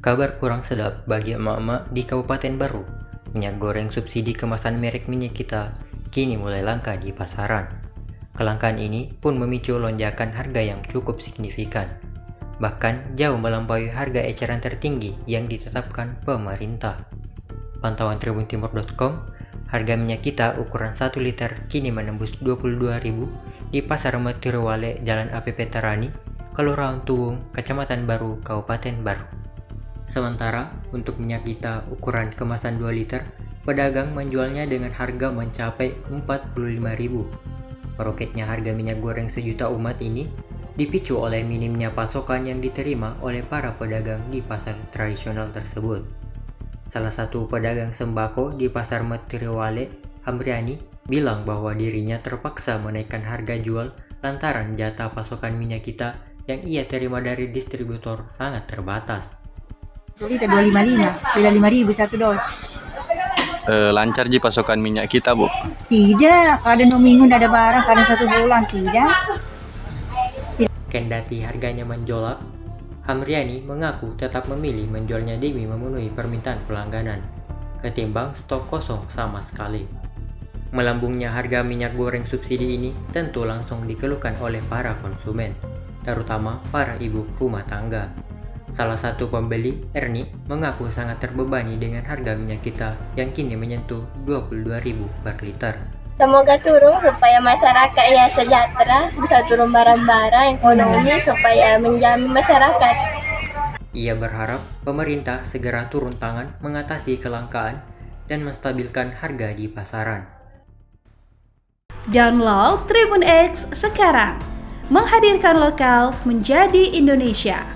Kabar kurang sedap bagi emak-emak di Kabupaten Baru. Minyak goreng subsidi kemasan merek minyak kita kini mulai langka di pasaran. Kelangkaan ini pun memicu lonjakan harga yang cukup signifikan. Bahkan jauh melampaui harga eceran tertinggi yang ditetapkan pemerintah. Pantauan tribuntimur.com, harga minyak kita ukuran 1 liter kini menembus 22.000 di Pasar Metirowale Jalan APP Tarani, Kelurahan Tuwung, Kecamatan Baru, Kabupaten Baru. Sementara untuk minyak kita ukuran kemasan 2 liter, pedagang menjualnya dengan harga mencapai 45.000. Meroketnya harga minyak goreng sejuta umat ini dipicu oleh minimnya pasokan yang diterima oleh para pedagang di pasar tradisional tersebut. Salah satu pedagang sembako di Pasar Metirowale, Hamriani, bilang bahwa dirinya terpaksa menaikkan harga jual lantaran jatah pasokan minyak kita yang ia terima dari distributor sangat terbatas. Liter 255, beda 5.000 satu dos. Lancar ji pasokan minyak kita, Bu? Tidak, kadang 2 minggu tidak ada barang, kadang 1 bulan tidak. Kendati harganya menjolak, Hamriani mengaku tetap memilih menjualnya demi memenuhi permintaan pelangganan, ketimbang stok kosong sama sekali. Melambungnya harga minyak goreng subsidi ini tentu langsung dikeluhkan oleh para konsumen, terutama para ibu rumah tangga. Salah satu pembeli, Erni, mengaku sangat terbebani dengan harga minyak kita yang kini menyentuh 22.000 per liter. Semoga turun supaya masyarakat ya sejahtera, bisa turun barang-barang ekonomi supaya menjamin masyarakat. Ia berharap pemerintah segera turun tangan mengatasi kelangkaan dan menstabilkan harga di pasaran. Download Tribun X sekarang, menghadirkan lokal menjadi Indonesia.